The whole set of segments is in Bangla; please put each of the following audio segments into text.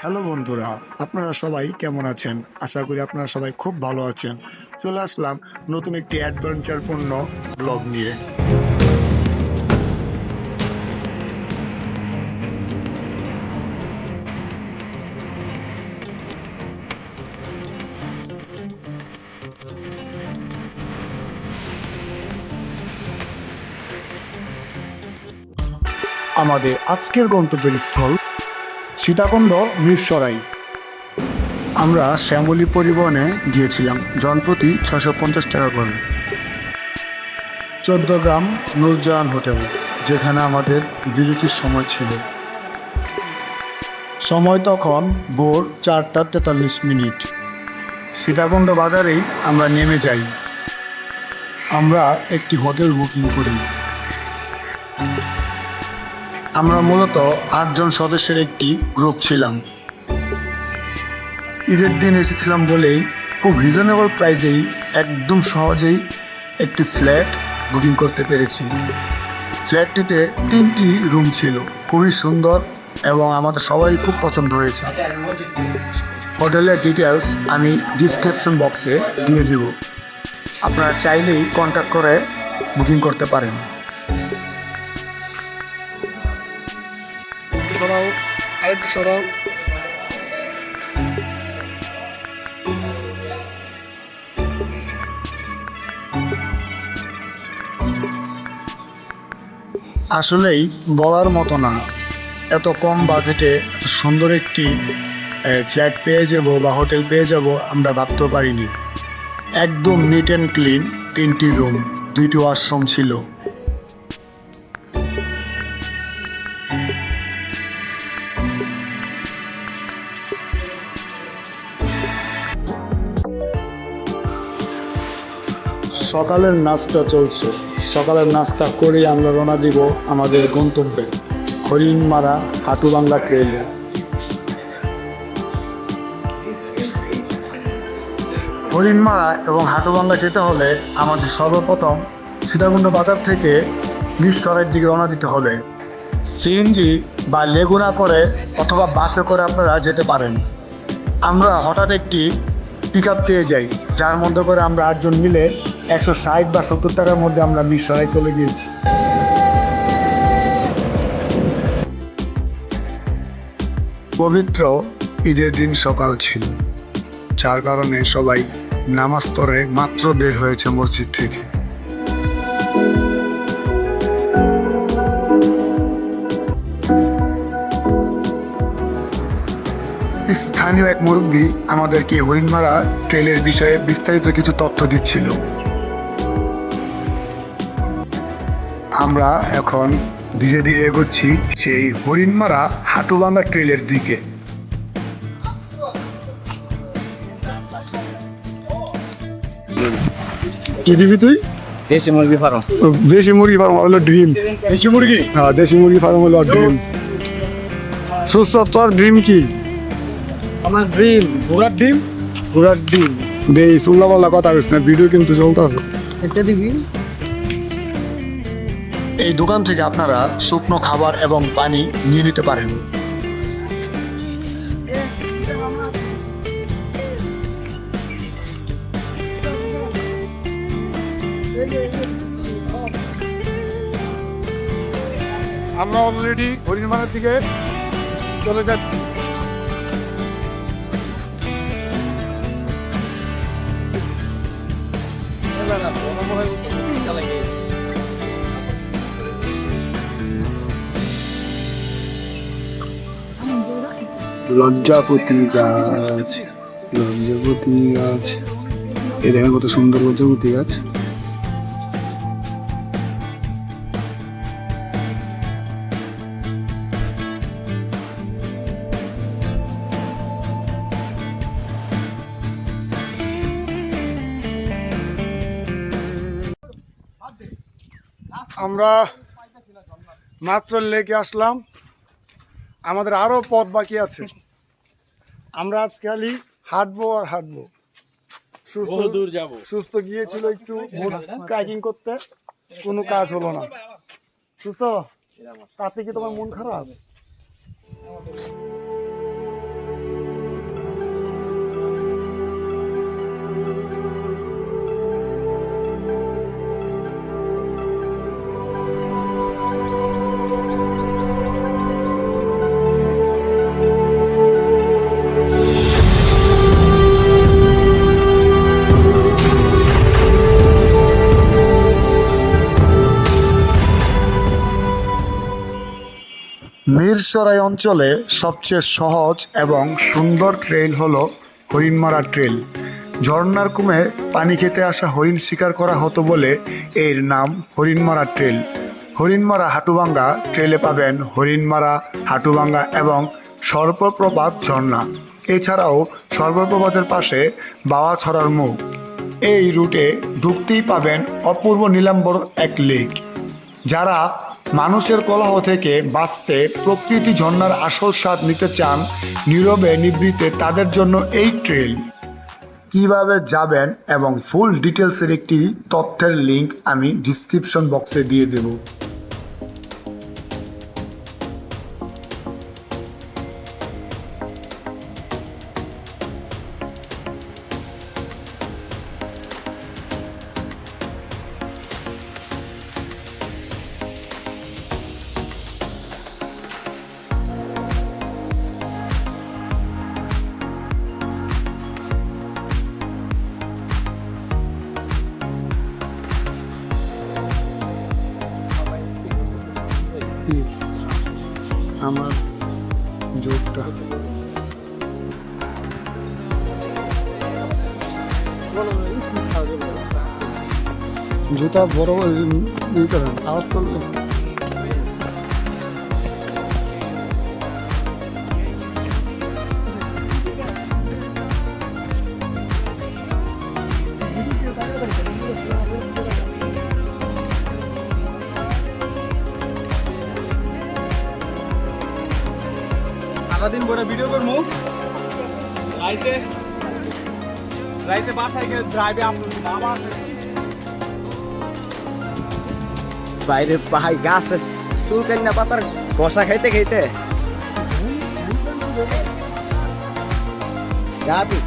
হ্যালো বন্ধুরা, আপনারা সবাই কেমন আছেন? আশা করি আপনারা সবাই খুব ভালো আছেন। চলে আসলাম নতুন একটি অ্যাডভেঞ্চারপূর্ণ ব্লগ নিয়ে। আমাদের আজকের গন্তব্যের স্থল সীতাকুণ্ড মিরসরাই। আমরা শ্যামলী পরিবহনে গিয়েছিলাম, জনপ্রতি 650 টাকা করে। 14 গ্রাম নুরজাহান হোটেল, যেখানে আমাদের বিরতির সময় ছিল। সময় তখন ভোর 4:43। সীতাকুণ্ড বাজারেই আমরা নেমে যাই। আমরা একটি হোটেল বুকিং করি। আমরা মূলত 8 জন সদস্যের একটি গ্রুপ ছিলাম। ঈদের দিন এসেছিলাম বলেই খুব রিজনেবল প্রাইসেই একদম সহজেই একটি ফ্ল্যাট বুকিং করতে পেরেছি। ফ্ল্যাটটিতে 3টি রুম ছিল, খুবই সুন্দর এবং আমাদের সবাই খুব পছন্দ হয়েছে। হোটেলের ডিটেলস আমি ডিসক্রিপশন বক্সে দিয়ে দিব, আপনারা চাইলেই কন্ট্যাক্ট করে বুকিং করতে পারেন। সরাও, আরেকটু সরাও। আসলেই বলার মতো না, এত কম বাজেটে এত সুন্দর একটি ফ্ল্যাট পেয়ে যাব বা হোটেল পেয়ে যাব আমরা ভাবতেও পারিনি। একদম নিট অ্যান্ড ক্লিন, 3টি রুম, 2টি ওয়াশরুম ছিল। সকালের নাস্তা চলছে। সকালের নাস্তা করে আমরা রওনা দিব আমাদের গন্তব্যে, হরিণমারা হাটুবাংলা ট্রেলে। হরিণমারা এবং হাটুবাংলা যেতে হলে আমাদের সর্বপ্রথম সীতাকুণ্ড বাজার থেকে মিরসরাইয়ের দিকে রওনা দিতে হবে। সিএনজি বা লেগুনা করে অথবা বাসে করে আপনারা যেতে পারেন। আমরা হঠাৎ একটি পিক আপ পেয়ে যাই, যার মধ্যে করে আমরা 8 জন মিলে 160 বা 70 টাকার মধ্যে আমরা মিরসরাই চলে গিয়েছি। পবিত্র ঈদের দিন সকাল ছিল, যার কারণে সবাই নামাজ পড়ে মাত্র বের হয়েছে মসজিদ থেকে। স্থানীয় এক মুরব্বী আমাদেরকে হরিণমারা ট্রেলের বিষয়ে বিস্তারিত কিছু তথ্য দিচ্ছিল। আমরা এখন ধীরে ধীরে এগোচ্ছি সেই হরিণমারা হাটুবাংলা ট্রেলের দিকে। কি দিবি তুই? দেশি মুরগি ফার্ম। দেশি মুরগি ফার্ম হলো ড্রিম। দেশি মুরগি? হ্যাঁ, দেশি মুরগি ফার্ম হলো ড্রিম। সুস্থ, তোর ড্রিম কি? আমার ড্রিম ঘোড়ার ডিম। ঘোড়ার ডিম দেই, উল্লা পাল্লা কথা বলিস না, ভিডিও কিন্তু চলতেছে। একটা দিবি। এই দোকান থেকে আপনারা শুকনো খাবার এবং পানি নিয়ে নিতে পারেন। আমরা অলরেডি হরিণমারার দিকে চলে যাচ্ছি। লজ্জাপতি গাছ, লজ্জাপতি গাছ, এই দেখেন কত সুন্দর লজ্জাপতি গাছ। আমরা মাত্র লেকে আসলাম, আমাদের আরো পথ বাকি আছে। আমরা আজ খালি হাঁটবো আর হাঁটবো। সুস্থ গিয়েছিল একটু ট্রেকিং করতে, কোনো কাজ হলো না। সুস্থ, তাতে কি তোমার মন খারাপ? মিরসরাই অঞ্চলে সবচেয়ে সহজ এবং সুন্দর ট্রেইল হলো হরিণমারা ট্রেল। ঝর্ণার কুমে পানি খেতে আসা হরিণ শিকার করা হতো বলে এর নাম হরিণমারা ট্রেল। হরিণমারা হাটুভাঙ্গা ট্রেলে পাবেন হরিণমারা, হাটুভাঙ্গা এবং সর্পপ্রপাত ঝর্ণা। এছাড়াও সর্পপ্রপাতের পাশে বাওয়াছড়ার মুখ। এই রুটে ঢুকতেই পাবেন অপূর্ব নীলাম্বর এক লেক। যারা মানুষের কলহ থেকে বাঁচতে প্রকৃতি ঝর্ণার আসল স্বাদ নিতে চান নীরবে নিভৃতে, তাদের জন্য এই ট্রেল। কিভাবে যাবেন এবং ফুল ডিটেলসের একটি তথ্যের লিংক আমি ডিসক্রিপশন বক্সে দিয়ে দেব। আমার যোগটা জুতা বড় আওয়াজ করবে। সারাদিন বড় ভিডিও করবো, রাইতে রাইতে বাসায় গিয়ে ড্রাইভে আপলোড। বাইরে পাহাড় গাছ চুলকানি না পাতার বসা খাইতে খাইতে গাতি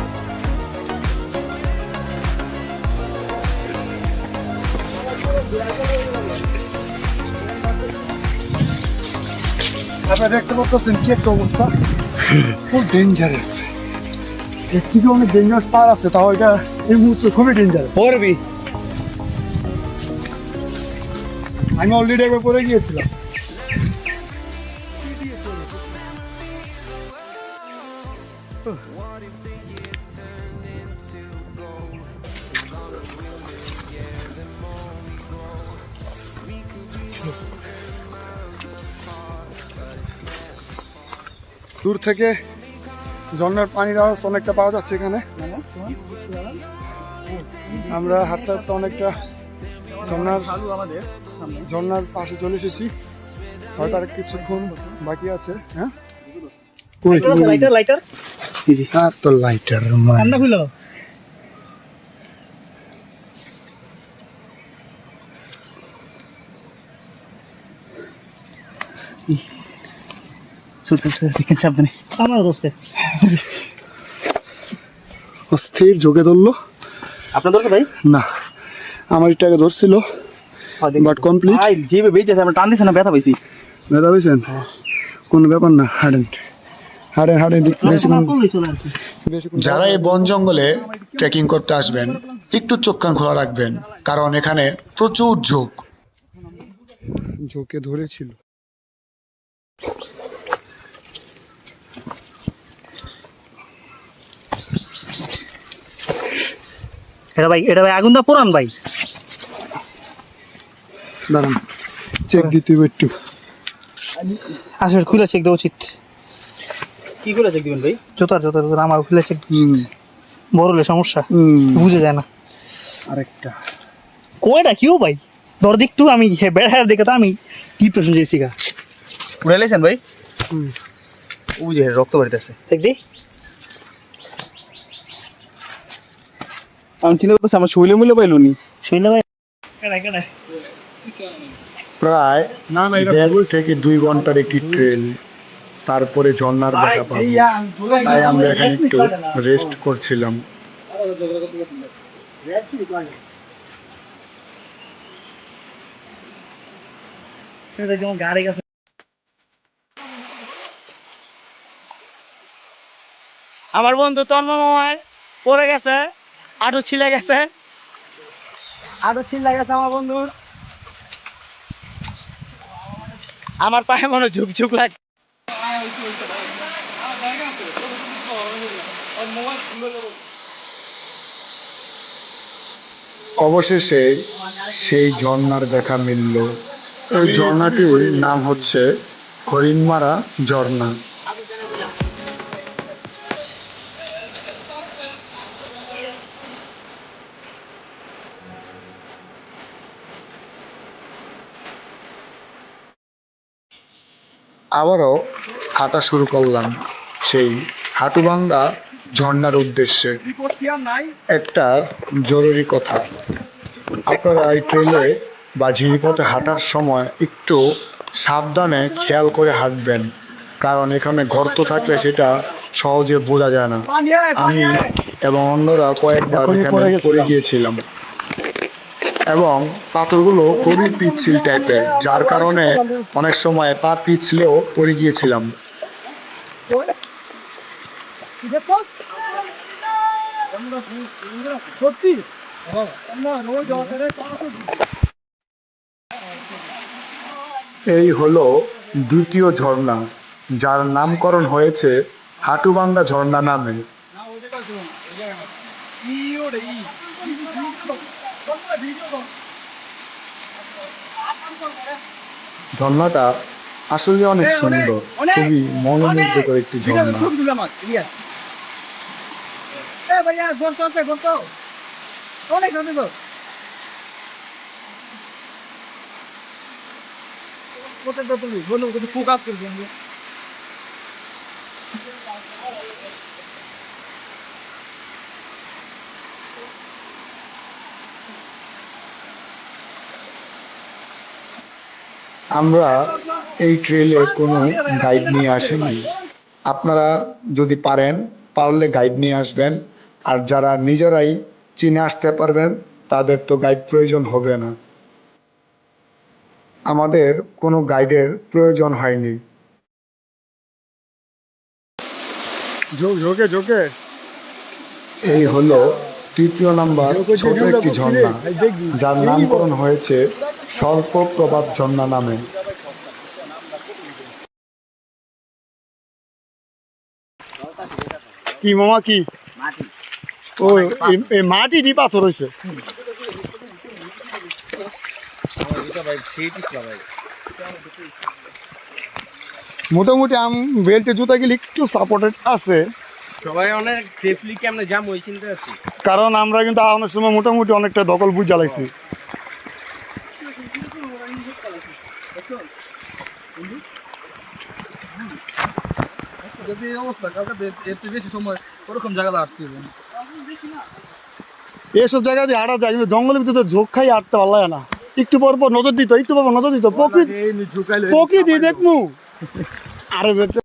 আপনারা দেখতে পাচ্ছেন কি একটা অবস্থা, খুব ডেঞ্জারাস। এর থেকে অনেক ডেঞ্জারাস পার আছে, তাও এটা এই মুহূর্তে খুবই ডেঞ্জারাস। পড়বি আমি অলরেডি একবার পরে গিয়েছিলাম। দূর থেকে ঝর্ণার পানির আওয়াজ অনেকটা পাওয়া যাচ্ছে এখানে। আমরা হাঁটতে হাঁটতে অনেকটা ঝর্ণার পাশে চলে এসেছি। হয়তো আর কিছুক্ষণ বাকি আছে। হ্যাঁ, লাইটার লাইটার তো লাইটার ঠান্ডা হইল। সাবধানে আমার ধরছে, অস্থির যোগে ধরলো। আপনার ধরছে ভাই? না, আমার এটাকে ধরছিল বাট কমপ্লিট। যেভাবে বেঁচেছে আমরা টান দিছে না, ব্যথা পাইছি। ব্যথা পেয়েছেন? কোনো ব্যাপার না, হাঁটেন হাঁটেন হাঁটেন। যারা এই বন জঙ্গলে ট্রেকিং করতে আসবেন একটু চোখ কান খোলা রাখবেন, কারণ এখানে প্রচুর ঝোঁক। ঝোঁকে ধরেছিল। এটা ভাই আগুনটা পুরান ভাই। দাঁড়ান, চেক দিতে হবে একটু। আসলে খুলে চেক দেওয়া উচিত। কি খুলে চেক দিবেন ভাই? জোতার আমার খুলে চেক বড় হলে সমস্যা, বুঝে যায় না। আরেকটা কয়টা কিও ভাই ধর একটু, আমি বেড়ার দেখে তো আমি ডিপ্রেশন যাইছি গা। উড়ে লেছেন ভাই? ওই যে রক্ত বাড়িতেছে, দেখি। আমি চিন্তা করতেছি আমার শৈলে মূল্য পাইলো নি। শৈলে ভাই প্রায় 1.5 থেকে 2 ঘন্টার একটি ট্রেল, তারপরে ঝর্ণার দেখা পাবো। তাই আমরা এখানে একটু রেস্ট করছিলাম। আমার বন্ধু তন্ময় পড়ে গেছে, আটু ছিলে গেছে আমার বন্ধুর। আমার পায়ে মনে ঝুঁক ঝুঁক লাগে। অবশেষে সেই ঝর্ণার দেখা মিলল। এই ঝর্ণাটির নাম হচ্ছে হরিণমারা ঝর্ণা। আবারও হাঁটা শুরু করলাম সেই হাটুভাঙ্গা ঝর্ণার উদ্দেশ্যে। একটা জরুরি কথা, আপনারা এই ট্রেলে বা ঝিরিপথে হাঁটার সময় একটু সাবধানে খেয়াল করে হাঁটবেন, কারণ এখানে গর্ত থাকলে সেটা সহজে বোঝা যায় না। আমি এবং অন্যরা কয়েকবার এখানে পড়ে গিয়েছিলাম এবং পাথরগুলো খুবই পিচ্ছিল টাইপের, যার কারণে অনেক সময় পা পিছলেও পড়ে গিয়েছিলাম। এই হলো দ্বিতীয় ঝর্ণা, যার নামকরণ হয়েছে হাটুভাঙ্গা ঝর্ণা নামে। ঝর্ণাটা আসলে অনেক সুন্দর, খুবই মনোমুগ্ধকর একটি ঝর্ণা। আমরা এই ট্রেলে কোনো গাইড নিয়ে আসিনি। আপনারা যদি পারলে গাইড নিয়ে আসবেন, আর যারা নিজেরাই চিনে আসতে পারবেন তাদের তো গাইড প্রয়োজন হবে না। আমাদের কোনো গাইডের প্রয়োজন হয়নি। ঝোঁকে ঝোঁকে এই হলো তৃতীয় নাম্বার ছোট একটি ঝর্ণা, যার নামকরণ হয়েছে স্বল্প প্রপাত ঝর্ণা নামে। কি মামা কি ও এই মাটি দি পাথর হয়েছে। মোটামুটি বেল্টে জুতা গেলে একটু সাপোর্টেড আছে, সবাই অনেক সেফলি কেমনে যাম ওই চিন্তা আছে। কারণ আমরা কিন্তু আওয়ানোর সময় মোটামুটি অনেকটা দখল বুঝ জ্বালাইছি। যদি অবস্থা কালকে এর বেশি সময় ওরকম জায়গাটা আসতে হবে। এইসব জায়গা দিয়ে হাঁটা যায়, কিন্তু জঙ্গলের ভিতরে ঝোঁক খাই হাঁটতে ভালো লাগে না। একটু পর পর নজর দিত, একটু পর পর নজর দিত, প্রকৃতি দেখমু। আরে বেটা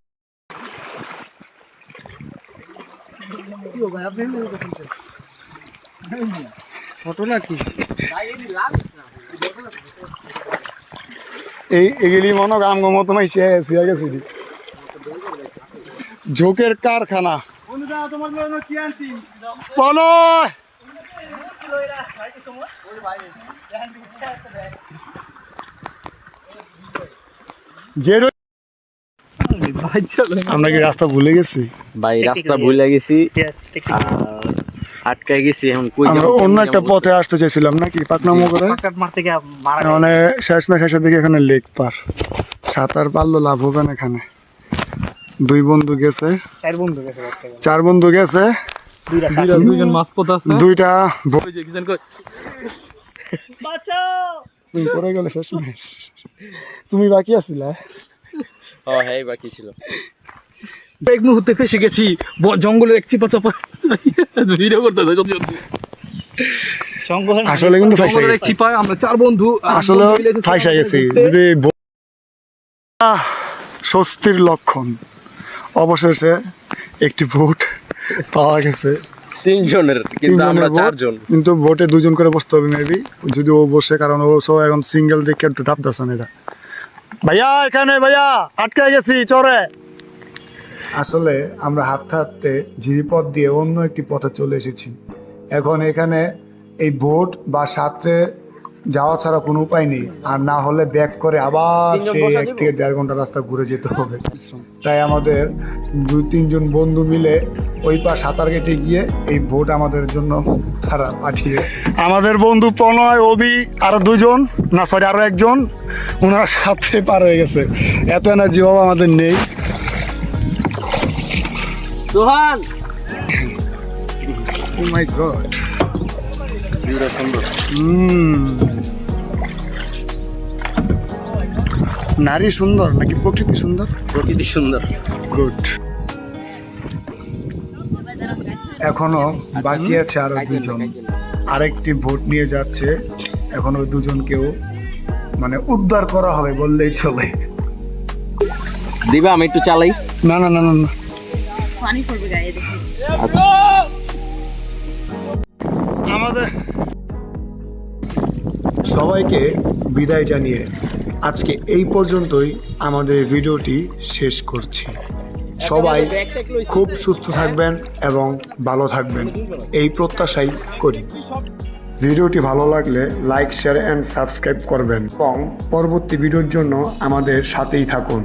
ছোট নাকি এই এগুলি মনে কাম মতো মাইছে শুয়ে গেছে ঝোঁকের কারখানা। পলয় যে আমরা কি রাস্তা ভুলে গেছি ভাই? রাস্তা ভুলে গেছি, আটকায় গেছি। এখন কই আমরা অন্য একটা পথে আসতে চাইছিলাম নাকি পাকনামো করে, মানে শেষের দিকে এখানে লেক পার। সাঁতার পারলো লাভ হবে না এখানে। দুই বন্ধু গেছে, চার বন্ধু গেছে, দুইজন মাঝপথ আছে, দুইটা বাঁচাও। পরে গেলে শেষমেশ। তুমি বাকি আছিলা? হ্যাঁ বাকি ছিল। এক মুহূর্তে ফেসে গেছি জঙ্গলের এক চিপা চাপা ভিডিও করতে। আসলে কিন্তু জঙ্গলের এক চিপায় আমরা চার বন্ধু আসলে ফাইসা গেছি। যদি স্বস্তির লক্ষণ, অবশেষে একটি ভোট পাওয়া গেছে। তিনজনের, কিন্তু আমরা চারজন। কিন্তু ভোটে দুজন করে বসতে হবে মেবি, যদি ও বসে, কারণ ও সব এখন সিঙ্গেল দেখে একটু টাপ দাসন। এটা ভাইয়া এখানে ভাইয়া আটকে গেছি চরে। আসলে আমরা হাঁটতে হাঁটতে ঝিরিপথ দিয়ে অন্য একটি পথে চলে এসেছি। এখন এখানে এই বোট বা সাঁতরে যাওয়া ছাড়া কোনো উপায় নেই, আর না হলে ব্যাক করে আবার সেই 1 থেকে 1.5 ঘন্টা রাস্তা ঘুরে যেতে হবে। তাই আমাদের 2-3 জন বন্ধু মিলে ওই পা সাঁতার কেটে গিয়ে এই বোট আমাদের জন্য তারা পাঠিয়েছে। আমাদের বন্ধু প্রণয়, অভি, আরো 2 জন, না সরি আরো 1 জন, ওনারা সাথে পার হয়ে গেছে। এত এনার্জি বাবা আমাদের নেই। সোহান ও মাই গড, নারী সুন্দর নাকি প্রকৃতি সুন্দর? প্রকৃতি সুন্দর। গুড। এখনো বাকি আছে আরো 2 জন, আরেকটি ভোট নিয়ে যাচ্ছে। এখন ওই 2 জনকেও মানে উদ্ধার করা হবে বললেই চলে। দিবা আমি একটু চালাই। না না না না না, পানি পড়বে গায়ে দেখে। আমাদের সবাইকে বিদায় জানিয়ে আজকে এই পর্যন্তই আমাদের ভিডিওটি শেষ করছি। সবাই খুব সুস্থ থাকবেন এবং ভালো থাকবেন এই প্রত্যাশাই করি। ভিডিওটি ভালো লাগলে লাইক, শেয়ার অ্যান্ড সাবস্ক্রাইব করবেন এবং পরবর্তী ভিডিওর জন্য আমাদের সাথেই থাকুন।